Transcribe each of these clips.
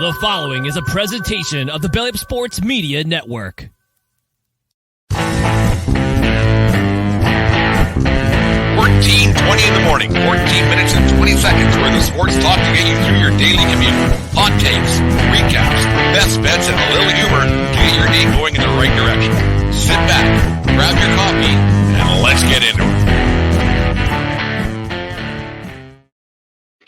The following is a presentation of the Belly Up Sports Media Network. 14:20 in the morning, 14 minutes and 20 seconds where the sports talk to get you through your daily commute. Hot takes, recaps, best bets, and a little humor to get your day going in the right direction. Sit back, grab your coffee, and let's get into it.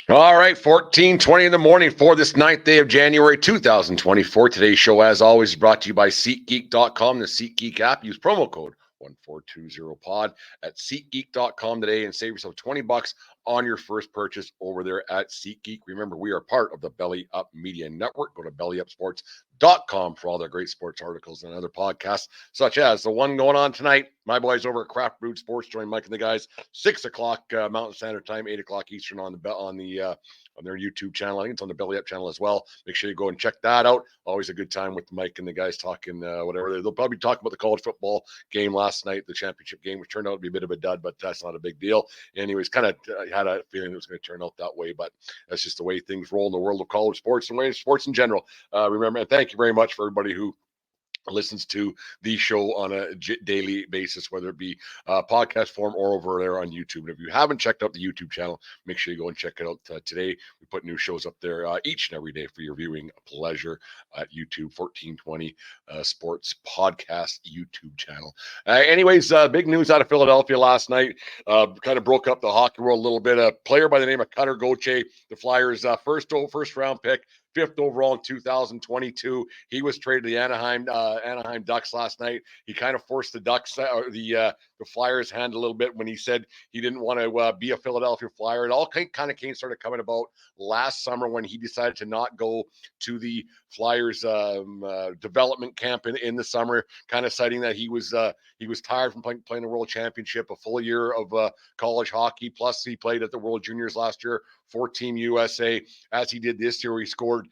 All right, 14:20 in the morning for this 9th day of January 2024. Today's show, as always, is brought to you by SeatGeek.com, the SeatGeek app. Use promo code 1420pod at SeatGeek.com today and save yourself $20 on your first purchase over there at SeatGeek. Remember, we are part of the Belly Up Media Network. Go to bellyupsports.com for all their great sports articles and other podcasts, such as the one going on tonight. My boys over at Craft Brewed Sports join Mike and the guys 6 o'clock Mountain Standard Time, 8 o'clock Eastern on their YouTube channel. I think it's on the Belly Up channel as well. Make sure you go and check that out. Always a good time with Mike and the guys talking whatever. They'll probably talk about the college football game last night, the championship game, which turned out to be a bit of a dud, but that's not a big deal. Anyways, kind of had a feeling it was going to turn out that way, but that's just the way things roll in the world of college sports and way sports in general. Remember, and thank you very much for everybody who listens to the show on a daily basis, whether it be podcast form or over there on YouTube. And if you haven't checked out the YouTube channel, make sure you go and check it out today. We put new shows up there each and every day for your viewing pleasure at YouTube. 1420 Sports Podcast YouTube channel. Anyways, big news out of Philadelphia last night. Kind of broke up the hockey world a little bit. A player by the name of Cutter Gauthier, the Flyers' first round pick, 5th overall in 2022. He was traded to the Anaheim Ducks last night. He kind of forced the Ducks or the Flyers' hand a little bit when he said he didn't want to be a Philadelphia Flyer. It all started coming about last summer when he decided to not go to the Flyers development camp in the summer, kind of citing that he was tired from playing the World Championship, a full year of college hockey. Plus, he played at the World Juniors last year for Team USA. As he did this year, he scored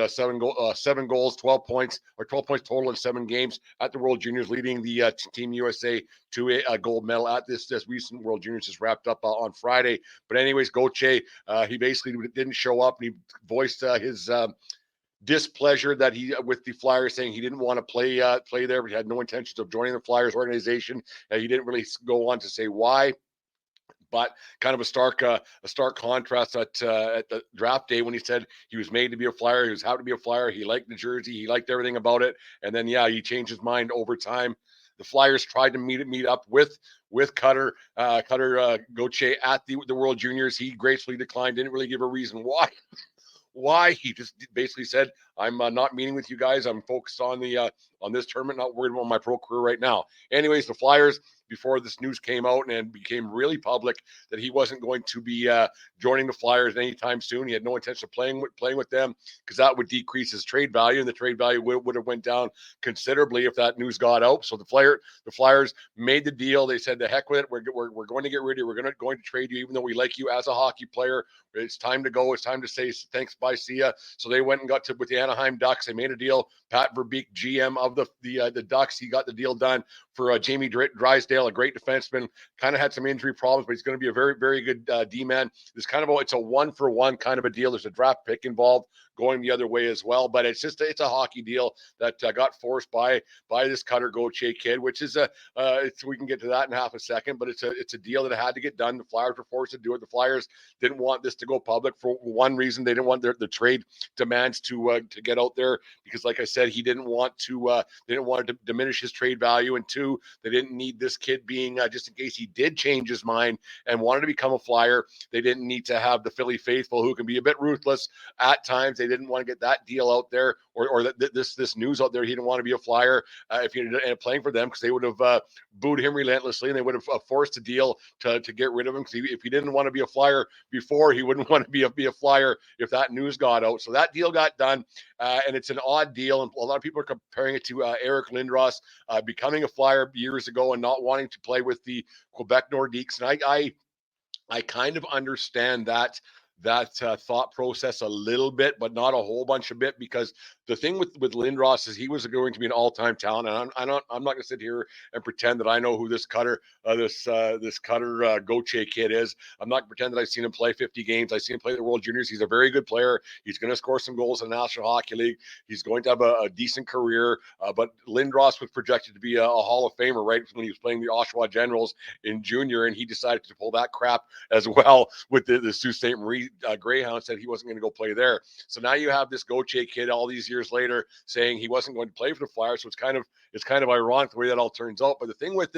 7 goals, 12 points total in 7 games at the World Juniors, leading the Team USA to a gold medal at this recent World Juniors just wrapped up on Friday. But anyways, Gauthier, he basically didn't show up, and he voiced his displeasure that he with the Flyers, saying he didn't want to play there, but he had no intentions of joining the Flyers organization. He didn't really go on to say why. But kind of a stark contrast at the draft day when he said he was made to be a Flyer. He was happy to be a Flyer. He liked the jersey. He liked everything about it. And then, he changed his mind over time. The Flyers tried to meet up with Cutter Gauthier at the World Juniors. He gracefully declined. Didn't really give a reason why. He just basically said, I'm not meeting with you guys. I'm focused on this tournament, not worried about my pro career right now. Anyways, the Flyers, before this news came out and became really public that he wasn't going to be joining the Flyers anytime soon. He had no intention of playing with them because that would decrease his trade value, and the trade value would have went down considerably if that news got out. So the Flyers made the deal. They said, "The heck with it. We're going to get rid of you. We're going to trade you, even though we like you as a hockey player. It's time to go. It's time to say thanks, bye, see ya." So they went and got with the Anaheim Ducks. They made a deal. Pat Verbeek, GM of the Ducks, he got the deal done for Jamie Drysdale, a great defenseman. Kind of had some injury problems, but he's going to be a very, very good D-man. It's a 1-for-1 kind of a deal. There's a draft pick involved going the other way as well, but it's a hockey deal that got forced by this Cutter Gauthier kid, which is we can get to that in half a second, but it's a deal that had to get done. The Flyers were forced to do it. The Flyers didn't want this to go public for one reason. They didn't want the trade demands to get out there because, like I said, he didn't want to diminish his trade value, and 2, they didn't need this kid being just in case he did change his mind and wanted to become a Flyer. They didn't need to have the Philly faithful who can be a bit ruthless at times. They didn't want to get that deal out there or this news out there. He didn't want to be a Flyer if he ended up playing for them, because they would have booed him relentlessly, and they would have forced a deal to get rid of him. Because if he didn't want to be a Flyer before, he wouldn't want to be a Flyer if that news got out. So that deal got done, and it's an odd deal. And a lot of people are comparing it to Eric Lindros becoming a Flyer years ago and not wanting to play with the Quebec Nordiques. And I kind of understand that thought process a little bit, but not a whole bunch of bit, because the thing with Lindros is he was going to be an all-time talent, and I'm not going to sit here and pretend that I know who this Cutter Gauthier kid is. I'm not going to pretend that I've seen him play 50 games. I've seen him play the World Juniors. He's a very good player. He's going to score some goals in the National Hockey League. He's going to have a decent career, but Lindros was projected to be a Hall of Famer right when he was playing the Oshawa Generals in junior, and he decided to pull that crap as well with the Sault Ste. Marie Greyhounds, said he wasn't going to go play there. So now you have this Gauthier kid all these years later saying he wasn't going to play for the Flyers. So it's kind of ironic the way that all turns out. But the thing with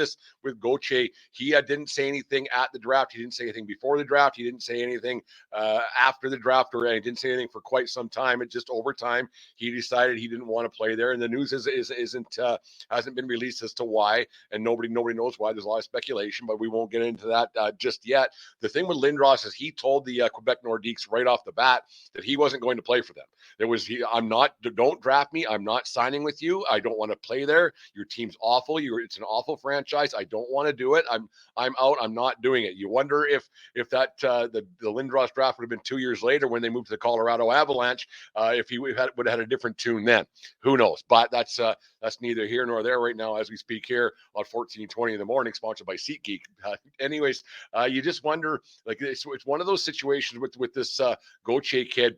Gauthier, he didn't say anything at the draft. He didn't say anything before the draft. He didn't say anything after the draft, or he didn't say anything for quite some time. It just over time he decided he didn't want to play there, and the news hasn't been released as to why, and nobody knows why. There's a lot of speculation, but we won't get into that just yet. The thing with Lindros is he told the Quebec Nordiques right off the bat that he wasn't going to play for them. Don't draft me. I'm not signing with you. I don't want to play there. Your team's awful. It's an awful franchise. I don't want to do it. I'm out. I'm not doing it. You wonder if that the Lindros draft would have been 2 years later when they moved to the Colorado Avalanche, if he would have had a different tune then. Who knows? But that's neither here nor there right now as we speak here on 1420 in the morning, sponsored by SeatGeek. Anyways, you just wonder, like, it's one of those situations with this Gauthier kid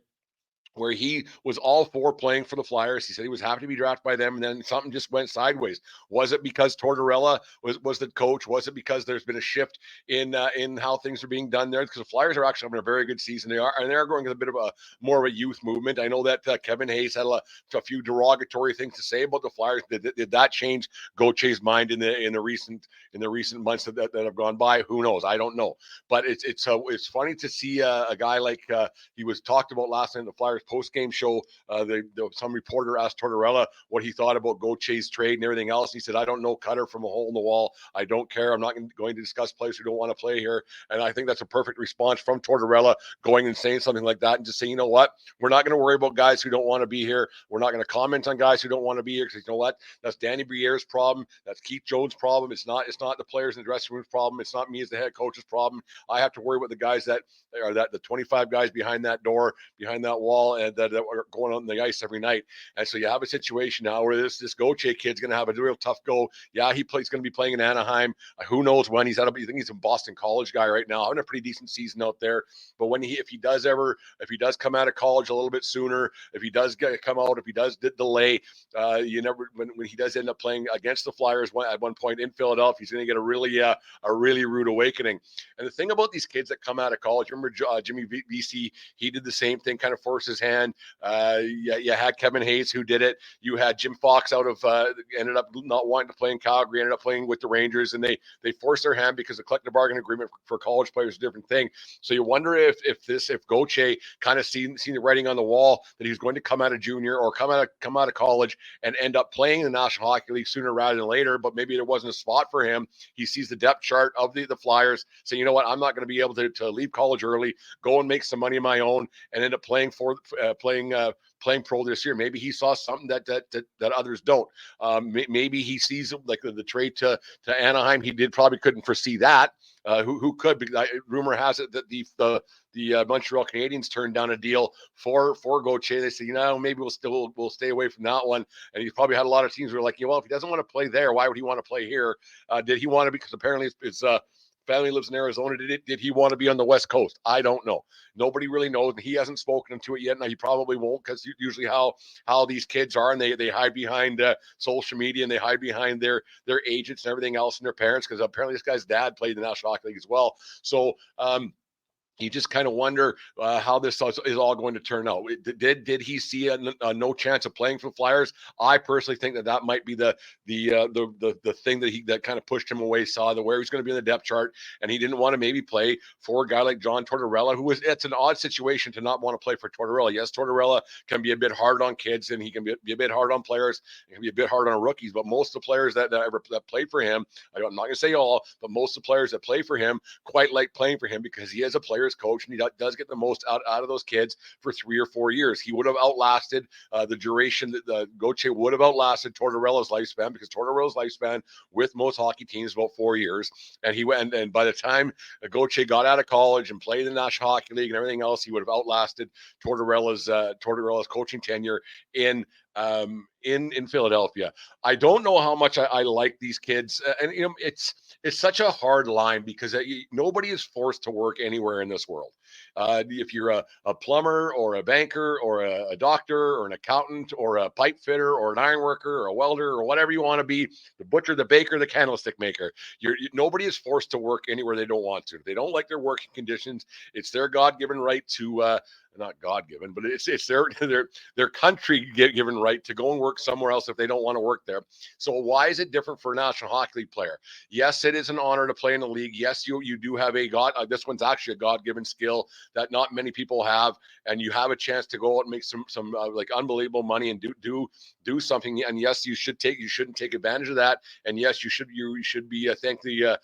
where he was all for playing for the Flyers. He said he was happy to be drafted by them, and then something just went sideways. Was it because Tortorella was the coach? Was it because there's been a shift in how things are being done there? Because the Flyers are actually having a very good season. They are going with a bit of a more of a youth movement. I know that Kevin Hayes had a few derogatory things to say about the Flyers. Did that change Gauthier's mind in the recent months that have gone by? Who knows? I don't know. But it's funny to see a guy like he was talked about last night in the Flyers post-game show. Some reporter asked Tortorella what he thought about Gauthier's trade and everything else. He said, I don't know Cutter from a hole in the wall. I don't care. I'm not going to discuss players who don't want to play here. And I think that's a perfect response from Tortorella, going and saying something like that and just saying, you know what? We're not going to worry about guys who don't want to be here. We're not going to comment on guys who don't want to be here, because you know what? That's Danny Briere's problem. That's Keith Jones' problem. It's not the players in the dressing room's problem. It's not me as the head coach's problem. I have to worry about the guys that the 25 guys behind that door, behind that wall, and that are going on the ice every night. And so you have a situation now where this Gauthier kid's going to have a real tough go. Yeah, he's going to be playing in Anaheim. Who knows when he's out of? I think he's a Boston College guy right now, having a pretty decent season out there. But if he does come out of college a little bit sooner, if he does come out, if he does delay, when he does end up playing against the Flyers at one point in Philadelphia, he's going to get a really rude awakening. And the thing about these kids that come out of college, remember Jimmy Vesey, he did the same thing, kind of forced his hand. You had Kevin Hayes who did it. You had Jim Fox ended up not wanting to play in Calgary, ended up playing with the Rangers, and they forced their hand because the collective bargaining agreement for college players is a different thing. So you wonder if Gauthier kind of seen the writing on the wall that he's going to come out of junior or come out of college and end up playing in the National Hockey League sooner rather than later, but maybe there wasn't a spot for him. He sees the depth chart of the Flyers, saying, you know what, I'm not going to be able to leave college early, go and make some money of my own, and end up playing pro this year. Maybe he saw something that others don't. Maybe he sees like the trade to Anaheim. He probably couldn't foresee that. Who could? Rumor has it that the Montreal Canadiens turned down a deal for Gauthier. They said, maybe we'll stay away from that one. And he's probably had a lot of teams who are like, well, if he doesn't want to play there, why would he want to play here? Did he want to? Because apparently his family lives in Arizona. Did he want to be on the West Coast? I don't know. Nobody really knows, and he hasn't spoken to it yet. Now he probably won't, because usually how these kids are, and they hide behind social media, and they hide behind their agents and everything else, and their parents, because apparently this guy's dad played in the National Hockey League as well. So you just kind of wonder how this is all going to turn out. Did he see a no chance of playing for the Flyers? I personally think that might be the thing that kind of pushed him away. Saw where he's going to be in the depth chart, and he didn't want to maybe play for a guy like John Tortorella, it's an odd situation to not want to play for Tortorella. Yes, Tortorella can be a bit hard on kids, and he can be a bit hard on players. He can be a bit hard on rookies, but most of the players that played for him, I'm not going to say all, but most of the players that play for him quite like playing for him, because he is a player players coach, and he does get the most out of those kids for 3 or 4 years. He would have outlasted the duration that the Gauthier would have outlasted Tortorella's lifespan, because Tortorella's lifespan with most hockey teams is about 4 years. And he went, and by the time Gauthier got out of college and played in the National Hockey League and everything else, he would have outlasted Tortorella's coaching tenure in Philadelphia. I don't know how much I like these kids, and it's such a hard line, because nobody is forced to work anywhere in this world. If you're a plumber or a banker or a doctor or an accountant or a pipe fitter or an iron worker or a welder or whatever you want to be, the butcher, the baker, the candlestick maker, nobody is forced to work anywhere they don't want to. If they don't like their working conditions, it's their God-given right to not God-given, but it's their country given right to go and work somewhere else if they don't want to work there. So why is it different for a National Hockey League player? Yes, it is an honor to play in the league. Yes, you do have this one's actually a God-given skill that not many people have, and you have a chance to go out and make some like unbelievable money and do something. And yes, you shouldn't take advantage of that. And yes, you should be thank the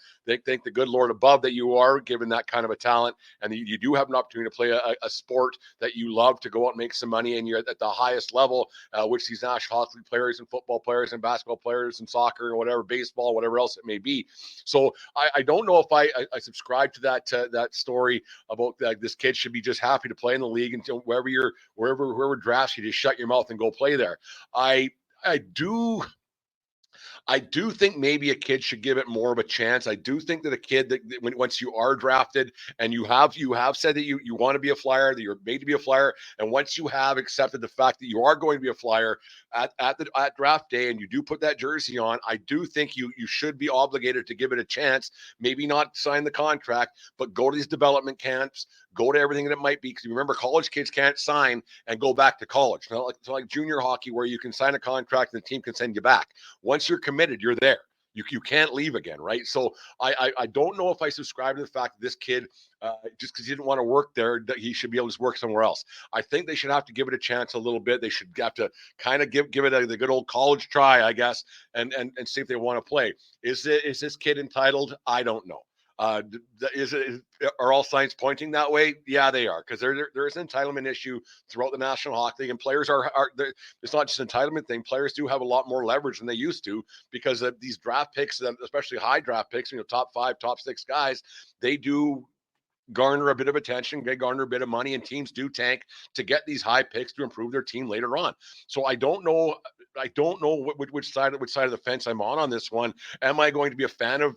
good Lord above that you are given that kind of a talent, and you do have an opportunity to play a sport that you love, to go out and make some money, and you're at the highest level, which these National Hockey League players and football players and basketball players and soccer or whatever, baseball, whatever else it may be. So I don't know if I subscribe to that story about this kid should be just happy to play in the league until whoever drafts you, just shut your mouth and go play there. I do think maybe a kid should give it more of a chance. I do think that a kid that once you are drafted and you have said that you want to be a Flyer, that you're made to be a Flyer, and once you have accepted the fact that you are going to be a Flyer at draft day, and you do put that jersey on, I do think you should be obligated to give it a chance. Maybe not sign the contract, but go to these development camps, go to everything that it might be. Because remember, college kids can't sign and go back to college. It's not like junior hockey where you can sign a contract and the team can send you back. Once you're committed, you're there. You can't leave again, right? So I don't know if I subscribe to the fact that this kid, just because he didn't want to work there, that he should be able to work somewhere else. I think they should have to give it a chance a little bit. They should have to kind of give it the good old college try, I guess, and see if they want to play. Is this kid entitled? I don't know. Are all signs pointing that way? Yeah, they are, because there is an entitlement issue throughout the National Hockey League, and players are it's not just an entitlement thing. Players do have a lot more leverage than they used to, because of these draft picks, especially high draft picks, top 5, top 6 guys, they do garner a bit of attention, they garner a bit of money, and teams do tank to get these high picks to improve their team later on. So I don't know which side of the fence I'm on this one. Am I going to be a fan of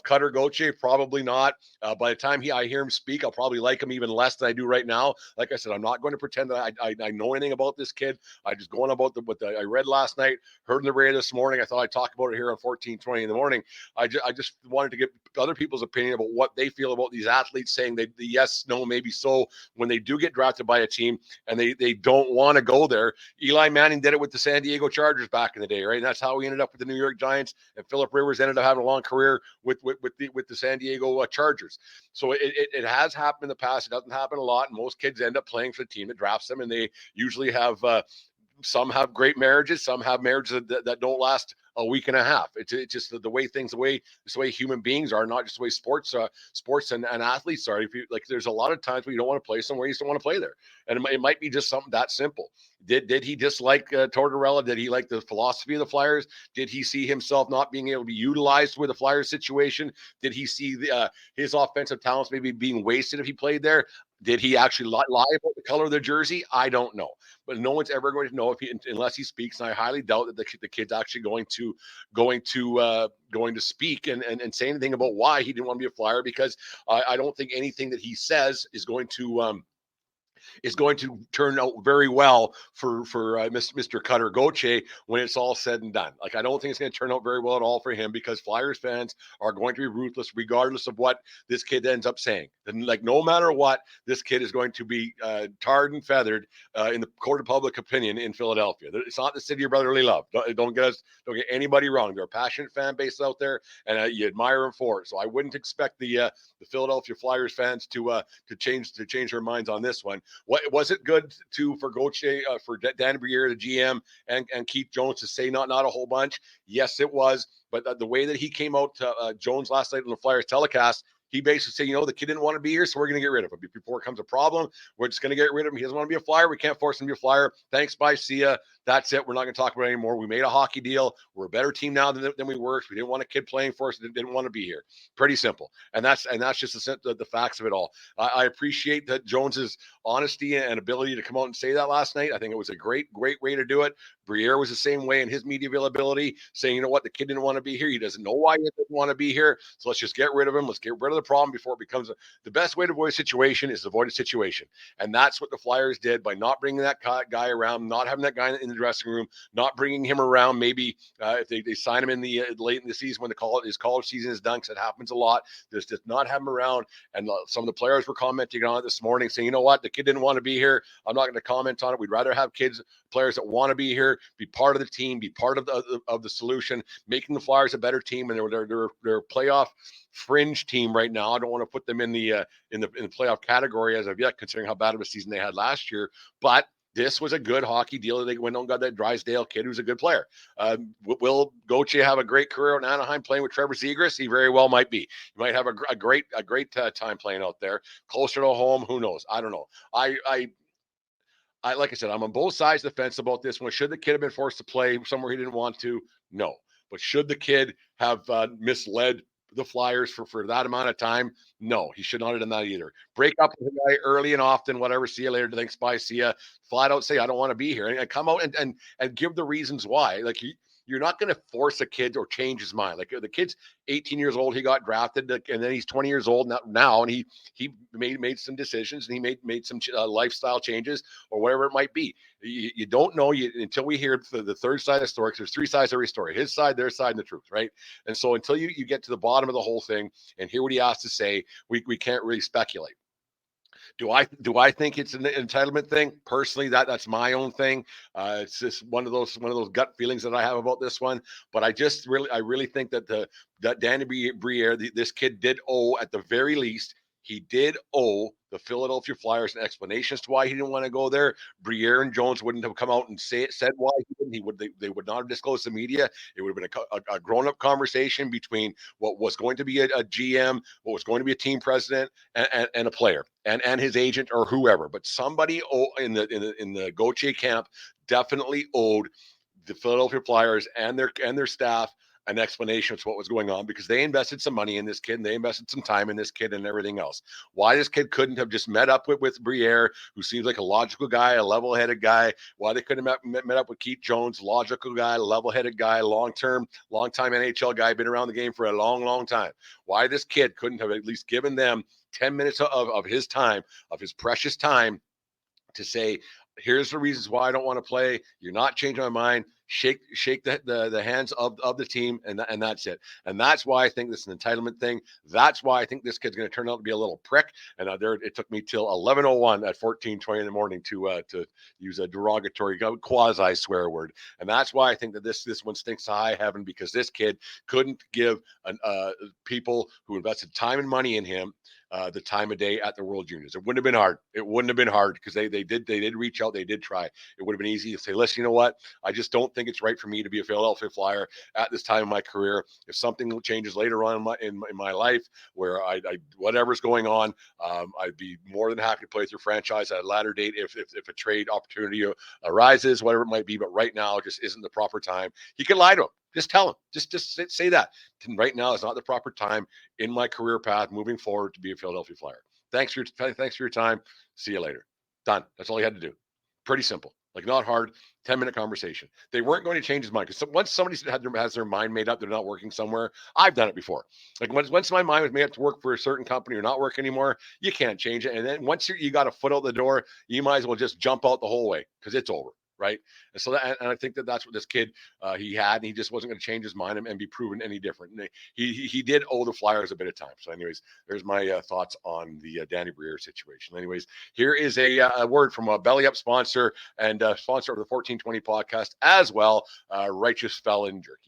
Cutter Gauthier? Probably not. By the time I hear him speak, I'll probably like him even less than I do right now. Like I said, I'm not going to pretend that I know anything about this kid. I just going about what I read last night, heard in the radio this morning. I thought I'd talk about it here on 1420 in the morning. I just wanted to get other people's opinion about what they feel about these athletes saying the yes, no, maybe so when they do get drafted by a team and they don't want to go there. Eli Manning did it with the San Diego Chargers back in the day, right? And that's how he ended up with the New York Giants. And Philip Rivers ended up having a long career with the San Diego Chargers. So it has happened in the past. It doesn't happen a lot, and most kids end up playing for the team that drafts them, and they usually have some have great marriages, some have marriages that don't last a week and a half. It's just the way things, the way human beings are, not just the way sports and athletes are. If you like, there's a lot of times where you don't want to play somewhere, you just don't want to play there, and it might be just something that simple. Did he dislike Tortorella? Did he like the philosophy of the Flyers? Did he see himself not being able to be utilized with the Flyers situation? Did he see his offensive talents maybe being wasted if he played there? Did he actually lie about the color of their jersey? I don't know, but no one's ever going to know unless he speaks. And I highly doubt that the kid's actually going to speak and say anything about why he didn't want to be a Flyer, because I don't think anything that he says is going to turn out very well for Mr. Cutter Gauthier when it's all said and done. Like, I don't think it's going to turn out very well at all for him, because Flyers fans are going to be ruthless regardless of what this kid ends up saying. And like, no matter what, this kid is going to be tarred and feathered in the court of public opinion in Philadelphia. It's not the city of brotherly love. Don't get anybody wrong. They're a passionate fan base out there, and you admire them for it. So I wouldn't expect the Philadelphia Flyers fans to change their minds on this one. What was it good for Gauthier, for Dan Briere, the GM, and Keith Jones to say not a whole bunch? Yes, it was. But the way that he came out to Jones last night on the Flyers telecast, he basically said, you know, the kid didn't want to be here, so we're going to get rid of him. Before it becomes a problem, we're just going to get rid of him. He doesn't want to be a Flyer. We can't force him to be a Flyer. Thanks, bye, see ya. That's it. We're not going to talk about it anymore. We made a hockey deal. We're a better team now than we were. We didn't want a kid playing for us that didn't want to be here. Pretty simple. And that's just the facts of it all. I appreciate that Jones's honesty and ability to come out and say that last night. I think it was a great way to do it. Briere was the same way in his media availability, saying, you know what, the kid didn't want to be here. He doesn't know why he didn't want to be here. So let's just get rid of him. Let's get rid of the problem before it becomes the best way to avoid a situation is to avoid a situation. And that's what the Flyers did by not bringing that guy around, not having that guy in the dressing room, not bringing him around. Maybe if they sign him in the late in the season when his college season is done, because it happens a lot, just not have him around. And some of the players were commenting on it this morning, saying, you know what, the kid didn't want to be here. I'm not going to comment on it. We'd rather have players that want to be here, be part of the team, be part of the solution, making the Flyers a better team. And they're a playoff fringe team right now. I don't want to put them in the playoff category as of yet, considering how bad of a season they had last year. But this was a good hockey deal. They went and got that Drysdale kid who's a good player. Will Gauthier have a great career in Anaheim playing with Trevor Zegras? He very well might be. He might have a great time playing out there. Closer to home, who knows? I don't know. I like I said, I'm on both sides of the fence about this one. Should the kid have been forced to play somewhere he didn't want to? No. But should the kid have misled the Flyers for that amount of time? No, he should not have done that either. Break up with the guy early and often, whatever. See you later. Thanks, bye, see ya. Flat out say, I don't want to be here. And come out and give the reasons why. Like, you're not going to force a kid or change his mind. Like, the kid's 18 years old. He got drafted, and then he's 20 years old now, and he made some decisions, and he made some lifestyle changes or whatever it might be. You don't know until we hear the third side of the story, because there's three sides to every story: his side, their side, and the truth, right? And so until you get to the bottom of the whole thing and hear what he has to say, we can't really speculate. Do I think it's an entitlement thing? Personally, that's my own thing. It's just one of those gut feelings that I have about this one. But I really think that Danny Briere, this kid did owe, at the very least, he did owe the Philadelphia Flyers an explanation as to why he didn't want to go there. Briere and Jones wouldn't have come out and said why he didn't. They would not have disclosed to the media. It would have been a grown-up conversation between what was going to be a GM, what was going to be a team president, and a player, and his agent or whoever. But somebody in the Gauthier camp definitely owed the Philadelphia Flyers and their staff an explanation of what was going on, because they invested some money in this kid and they invested some time in this kid and everything else. Why this kid couldn't have just met up with Briere, who seems like a logical guy, a level-headed guy. Why they couldn't have met up with Keith Jones, logical guy, level-headed guy, long-time NHL guy, been around the game for a long, long time. Why this kid couldn't have at least given them 10 minutes of his time, of his precious time, to say, here's the reasons why I don't want to play. You're not changing my mind. Shake the hands of the team, and that's it. And that's why I think this is an entitlement thing. That's why I think this kid's going to turn out to be a little prick. And it took me till 11:01 at 14:20 in the morning to use a derogatory quasi swear word. And that's why I think that this one stinks to high heaven, because this kid couldn't give people who invested time and money in him the time of day at the World Juniors. It wouldn't have been hard. It wouldn't have been hard, because they did reach out. They did try. It would have been easy to say, listen, you know what? I just don't think it's right for me to be a Philadelphia Flyer at this time in my career. If something changes later on in my life, where I whatever's going on, I'd be more than happy to play with your franchise at a latter date if a trade opportunity arises, whatever it might be. But right now, just isn't the proper time. He could lie to him. Just tell him. Just say that. Right now is not the proper time in my career path moving forward to be a Philadelphia Flyer. Thanks for your time. See you later. Done. That's all he had to do. Pretty simple. Like, not hard. 10-minute conversation. They weren't going to change his mind, because once somebody has their mind made up, they're not working somewhere. I've done it before. Like, once my mind was made up to work for a certain company or not work anymore, you can't change it. And then once you got a foot out the door, you might as well just jump out the whole way, because it's over. Right. And so and I think that's what this kid he had, and he just wasn't going to change his mind and be proven any different. And he did owe the Flyers a bit of time. So anyways, there's my thoughts on the Danny Briere situation. Anyways, here is a word from a Belly Up sponsor and sponsor of the 1420 podcast as well, Righteous Felon Jerky.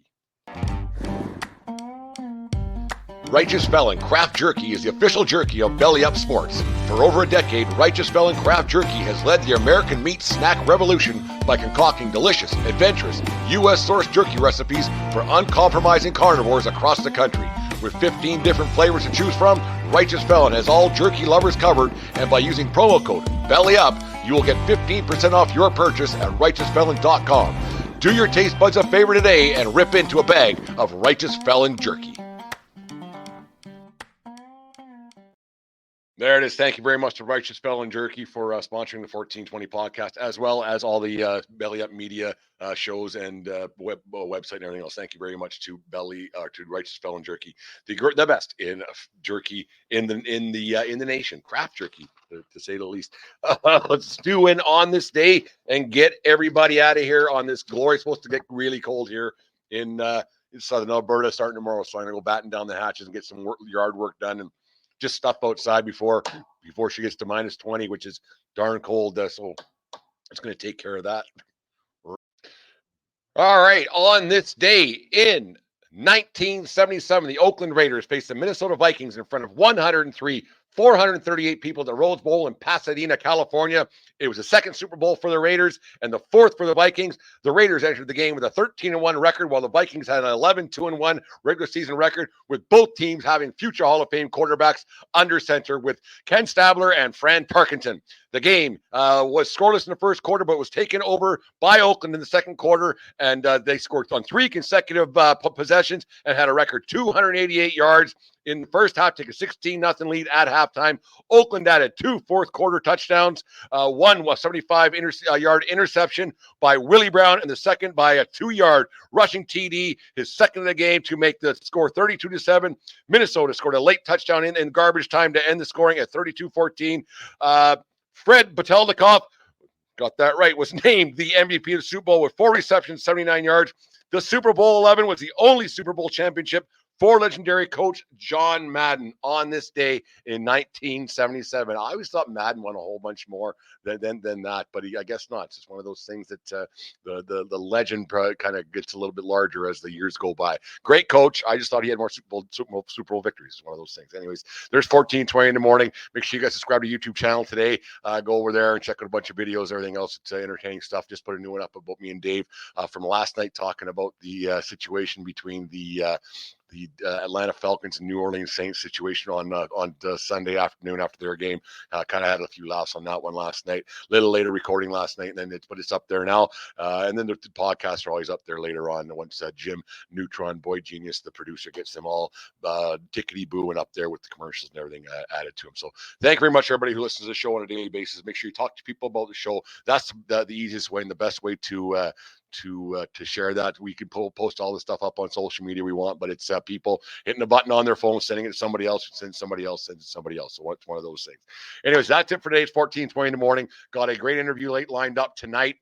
Righteous Felon Craft Jerky is the official jerky of Belly Up Sports. For over a decade, Righteous Felon Craft Jerky has led the American meat snack revolution by concocting delicious, adventurous, U.S.-sourced jerky recipes for uncompromising carnivores across the country. With 15 different flavors to choose from, Righteous Felon has all jerky lovers covered, and by using promo code BELLYUP, you will get 15% off your purchase at righteousfelon.com. Do your taste buds a favor today and rip into a bag of Righteous Felon jerky. There it is. Thank you very much to Righteous Felon Jerky for sponsoring the 1420 podcast, as well as all the Belly Up Media shows and website and everything else. Thank you very much to to Righteous Felon Jerky, the best in jerky in the nation, craft jerky to say the least. Let's do in on this day and get everybody out of here on this glory. It's supposed to get really cold here in southern Alberta starting tomorrow, so I'm gonna go batten down the hatches and get some yard work done and just stuff outside before she gets to minus 20, which is darn cold. So it's going to take care of that. All right. On this day in 1977, the Oakland Raiders faced the Minnesota Vikings in front of 438 people at the Rose Bowl in Pasadena, California. It was the second Super Bowl for the Raiders and the fourth for the Vikings. The Raiders entered the game with a 13-1 record, while the Vikings had an 11-1 regular season record, with both teams having future Hall of Fame quarterbacks under center with Ken Stabler and Fran Tarkenton. The game was scoreless in the first quarter, but was taken over by Oakland in the second quarter, and they scored on 3 consecutive possessions and had a record 288 yards in the first half, take a 16-0 lead at halftime. Oakland added 2 fourth-quarter touchdowns. One was 75-yard interception by Willie Brown, and the second by a 2-yard rushing TD, his second of the game, to make the score 32-7. Minnesota scored a late touchdown in garbage time to end the scoring at 32-14. Fred Batelnikov, got that right, was named the MVP of the Super Bowl with 4 receptions, 79 yards. The Super Bowl 11 was the only Super Bowl championship for legendary coach John Madden on this day in 1977. I always thought Madden won a whole bunch more than that, but I guess not. It's just one of those things that the legend kind of gets a little bit larger as the years go by. Great coach. I just thought he had more Super Bowl victories. It's one of those things. Anyways, there's 1420 in the morning. Make sure you guys subscribe to the YouTube channel today. Go over there and check out a bunch of videos, everything else. It's entertaining stuff. Just put a new one up about me and Dave from last night, talking about the situation between the Atlanta Falcons and New Orleans Saints situation on Sunday afternoon after their game. Kind of had a few laughs on that one last night. A little later recording last night, and then it's up there now. And then the podcasts are always up there later on. Once Jim Neutron, Boy Genius, the producer, gets them all tickety-boo and up there with the commercials and everything added to them. So thank you very much, everybody who listens to the show on a daily basis. Make sure you talk to people about the show. That's the easiest way and the best way to share that. We can post all the stuff up on social media we want, but it's people hitting a button on their phone, sending it to somebody else, sends somebody else, sends it to somebody else. So it's one of those things. Anyways, that's it for today. It's 14:20 in the morning. Got a great interview lined up tonight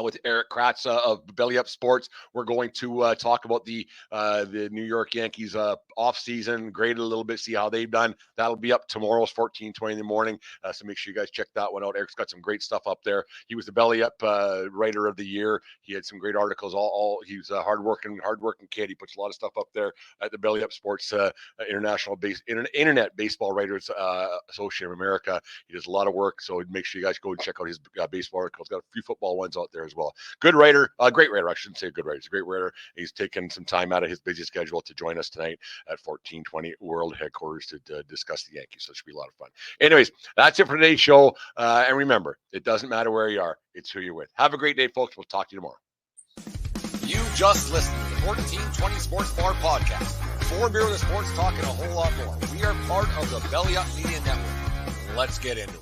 with Eric Kratz of Belly Up Sports. We're going to talk about the New York Yankees off season, grade it a little bit, see how they've done. That'll be up tomorrow's 14:20 in the morning. So make sure you guys check that one out. Eric's got some great stuff up there. He was the Belly Up Writer of the Year. He had some great articles. He's a hardworking kid. He puts a lot of stuff up there at the Belly Up Sports Internet Baseball Writers Association of America. He does a lot of work, so make sure you guys go and check out his baseball articles. Got a few football ones out there as well. Good writer, great writer. I shouldn't say good writer. He's a great writer. He's taken some time out of his busy schedule to join us tonight at 1420 World Headquarters to discuss the Yankees. So it should be a lot of fun. Anyways, that's it for today's show. And remember, it doesn't matter where you are. It's who you're with. Have a great day, folks. We'll talk to you tomorrow. You just listened to the 1420 Sports Bar Podcast. 4 beer with sports talking a whole lot more. We are part of the Belly Up Media Network. Let's get into it.